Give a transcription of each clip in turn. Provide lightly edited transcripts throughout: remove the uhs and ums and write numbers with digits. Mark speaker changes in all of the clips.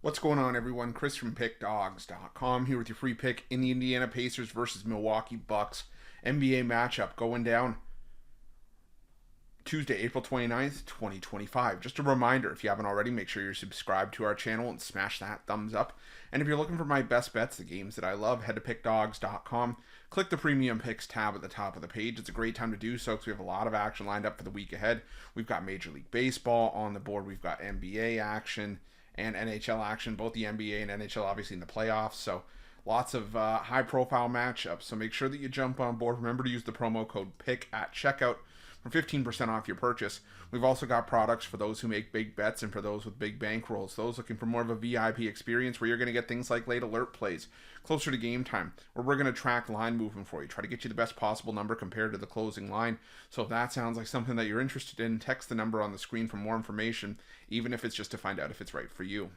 Speaker 1: What's going on, everyone? Chris from Pickdawgz.com here with your free pick in the Indiana Pacers versus Milwaukee Bucks NBA matchup going down Tuesday, April 29th, 2025. Just a reminder, if you haven't already, make sure you're subscribed to our channel and smash that thumbs up. And if you're looking for my best bets, the games that I love, head to Pickdawgz.com. Click the Premium Picks tab at the top of the page. It's a great time to do so because we have a lot of action lined up for the week ahead. We've got Major League Baseball on the board. We've got NBA action and NHL action, both the NBA and NHL obviously in the playoffs. So lots of high-profile matchups. So make sure that you jump on board. Remember to use the promo code PICK at checkout for 15% off your purchase. We've also got products for those who make big bets and for those with big bankrolls. Those looking for more of a VIP experience where you're going to get things like late alert plays, closer to game time, where we're going to track line movement for you, try to get you the best possible number compared to the closing line. So if that sounds like something that you're interested in, text the number on the screen for more information, even if it's just to find out if it's right for you.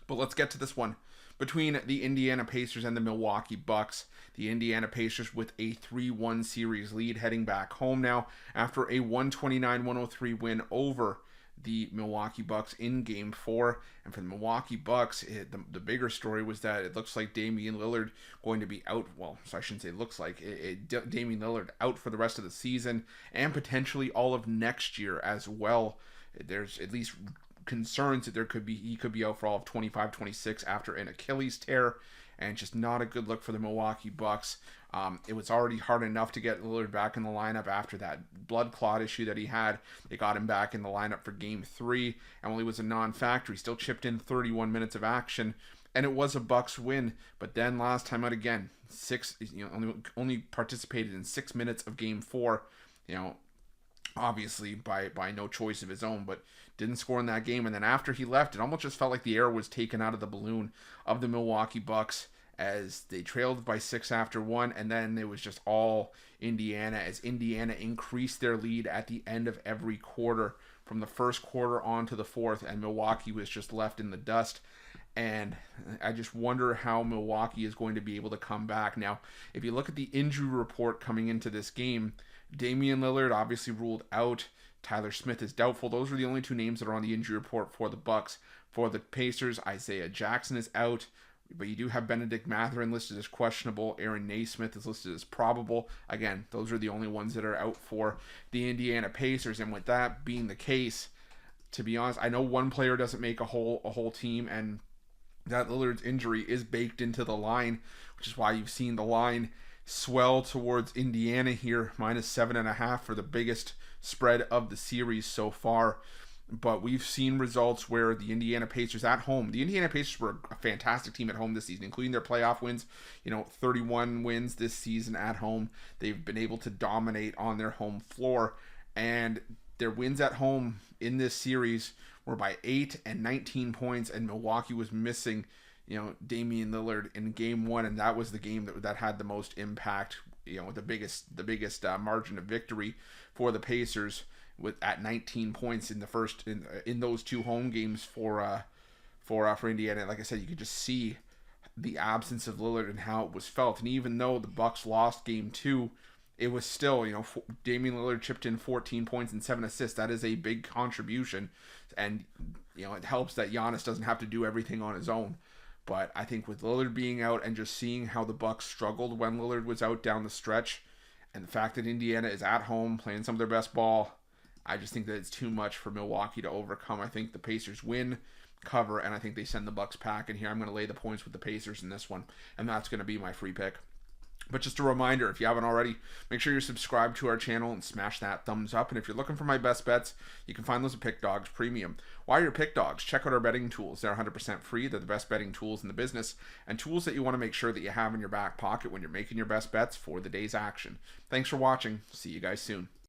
Speaker 1: But let's get to this one between the Indiana Pacers and the Milwaukee Bucks. The Indiana Pacers with a 3-1 series lead heading back home now after a 129-103 win over the Milwaukee Bucks in Game 4. And for the Milwaukee Bucks, the bigger story was that it looks like Damian Lillard going to be out. Well, so I shouldn't say looks like. Damian Lillard out for the rest of the season and potentially all of next year as well. There's at least concerns that he could be out for all of 25-26 after an Achilles tear, and just not a good look for the Milwaukee Bucks. It was already hard enough to get Lillard back in the lineup after that blood clot issue that he had. They got him back in the lineup for Game 3, and while he was a non-factor, he still chipped in 31 minutes of action, and it was a Bucks win. But then last time out again, only participated in 6 minutes of Game 4. Obviously by no choice of his own, but didn't score in that game. And then after he left, it almost just felt like the air was taken out of the balloon of the Milwaukee Bucks as they trailed by 6 after 1, and then it was just all Indiana as Indiana increased their lead at the end of every quarter from the first quarter on to the fourth, and Milwaukee was just left in the dust. And I just wonder how Milwaukee is going to be able to come back. Now, if you look at the injury report coming into this game, Damian Lillard obviously ruled out. Tyler Smith is doubtful. Those are the only two names that are on the injury report for the Bucks. For the Pacers, Isaiah Jackson is out, but you do have Benedict Mathurin listed as questionable. Aaron Naismith is listed as probable. Again, those are the only ones that are out for the Indiana Pacers. And with that being the case, to be honest, I know one player doesn't make a whole team, and that Lillard's injury is baked into the line, which is why you've seen the line swell towards Indiana here, -7.5 for the biggest spread of the series so far. But we've seen results where the Indiana Pacers at home, the Indiana Pacers were a fantastic team at home this season, including their playoff wins, 31 wins this season at home. They've been able to dominate on their home floor, and their wins at home in this series were by 8 and 19 points, and Milwaukee was missing Damian Lillard in Game 1, and that was the game that had the most impact, the biggest margin of victory for the Pacers at 19 points in the first in those two home games for Indiana. Like I said, you could just see the absence of Lillard and how it was felt. And even though the Bucks lost Game 2, it was still, Damian Lillard chipped in 14 points and 7 assists. That is a big contribution, and it helps that Giannis doesn't have to do everything on his own. But I think with Lillard being out and just seeing how the Bucks struggled when Lillard was out down the stretch, and the fact that Indiana is at home playing some of their best ball, I just think that it's too much for Milwaukee to overcome. I think the Pacers win, cover, and I think they send the Bucks packing here. I'm going to lay the points with the Pacers in this one, and that's going to be my free pick. But just a reminder, if you haven't already, make sure you're subscribed to our channel and smash that thumbs up. And if you're looking for my best bets, you can find those at Pickdawgz Premium. While you're Pickdawgz, check out our betting tools. They're 100% free. They're the best betting tools in the business, and tools that you want to make sure that you have in your back pocket when you're making your best bets for the day's action. Thanks for watching. See you guys soon.